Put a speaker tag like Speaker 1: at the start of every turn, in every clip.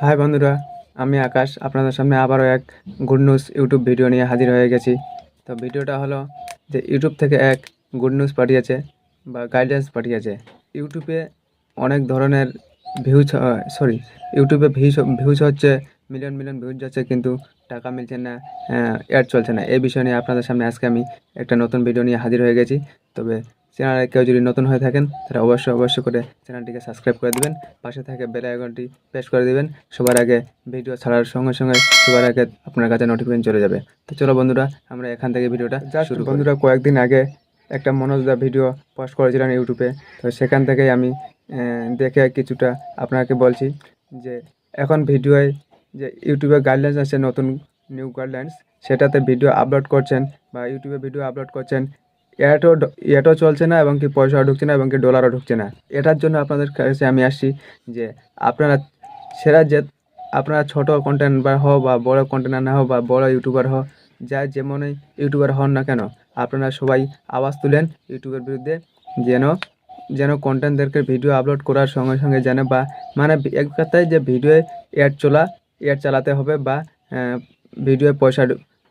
Speaker 1: High বন্ধুরা, আমি আকাশ আপনাদের সামনে আবারও এক গুড নিউজ ইউটিউব ভিডিও নিয়ে হাজির হয়ে গেছি। তো ভিডিওটা হলো যে ইউটিউব থেকে এক গুড নিউজ পাঠিয়েছে বা গাইডেন্স পাঠিয়েছে। ইউটিউবে অনেক ধরনের ভিউজ, ইউটিউবে ভিউজ হচ্ছে, মিলিয়ন মিলিয়ন ভিউজ যাচ্ছে, কিন্তু টাকা মিলছে না, অ্যাড চলছে না। এই বিষয় নিয়ে আপনাদের সামনে আজকে আমি একটা নতুন ভিডিও নিয়ে হাজির হয়ে গেছি। তবে চ্যানেলে কেউ যদি নতুন হয়ে থাকেন তাহলে অবশ্যই করে চ্যানেলটিকে সাবস্ক্রাইব করে দিবেন, পাশে থাকে বেল আইকনটি প্রেস করে দিবেন। সবার আগে ভিডিও ছাড়ার সঙ্গে সঙ্গে সবার আগে আপনার কাছে নোটিফিকেশন চলে যাবে। তো চলো বন্ধুরা, আমরা এখান থেকে ভিডিওটা শুরু করি। বন্ধুরা, কয়েকদিন আগে একটা মনোজদা ভিডিও পোস্ট করেছিলেন ইউটিউবে। তো সেখান থেকেই আমি দেখে কিছুটা আপনাকে বলছি যে এখন ভিডিওয় যে ইউটিউবে গাইডলাইন্স আছে, নতুন নিউ গাইডলাইন্স, সেটাতে ভিডিও আপলোড করছেন বা ইউটিউবে ভিডিও আপলোড করছেন, এটাও চলছে না এবং কি পয়সাও ঢুকছে না এবং কি ডলারও ঢুকছে না। এটার জন্য আপনাদের কাছে আমি আসছি যে আপনারা সেরা যে আপনারা ছোট কন্টেন্ট বা হও বা বড় কন্টেন্ট না হও বা বড় ইউটিউবার হও, যা যেমনই ইউটিউবার হন না কেন, আপনারা সবাই আওয়াজ তুলেন ইউটিউবের বিরুদ্ধে, যেন যেন কন্টেন্টদেরকে ভিডিও আপলোড করার সঙ্গে সঙ্গে যেন বা মানে এক কথায় যে ভিডিওয়ে অ্যাড চালাতে হবে বা ভিডিওয়ে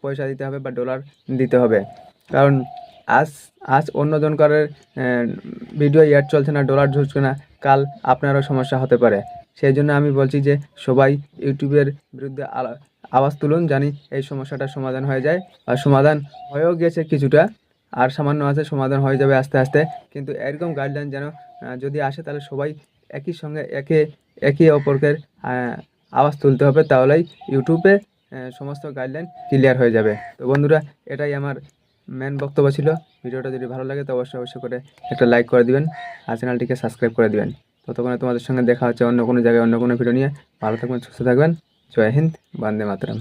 Speaker 1: পয়সা দিতে হবে বা ডলার দিতে হবে। কারণ আজ আজ অন্যজনকারের ভিডিও অ্যাড চলছে না, ডলার ঢুকছে না, কাল আপনারও সমস্যা হতে পারে। সেই জন্য আমি বলছি যে সবাই ইউটিউবের বিরুদ্ধে আওয়াজ তুলুন, জানি এই সমস্যাটার সমাধান হয়ে যায়। আর সমাধান হয়েও গেছে কিছুটা, আর সামান্য আছে, সমাধান হয়ে যাবে আস্তে আস্তে। কিন্তু এরকম গাইডলাইন যেন যদি আসে তাহলে সবাই একই সঙ্গে একে অপরকে আওয়াজ তুলতে হবে, তাহলেই ইউটিউবে সমস্ত গাইডলাইন ক্লিয়ার হয়ে যাবে। তো বন্ধুরা, এটাই আমার মেন বক্তব্য ছিল। ভিডিওটা যদি ভালো লাগে তো অবশ্যই করে একটা লাইক করে দিবেন আর চ্যানেলটিকে সাবস্ক্রাইব করে দিবেন। ততক্ষণে তোমাদের সঙ্গে দেখা হচ্ছে অন্য কোনো জায়গায় অন্য কোনো ভিডিও নিয়ে। ভালো থাকবেন, সুস্থ থাকবেন। জয় হিন্দ, বন্দে মাতরম।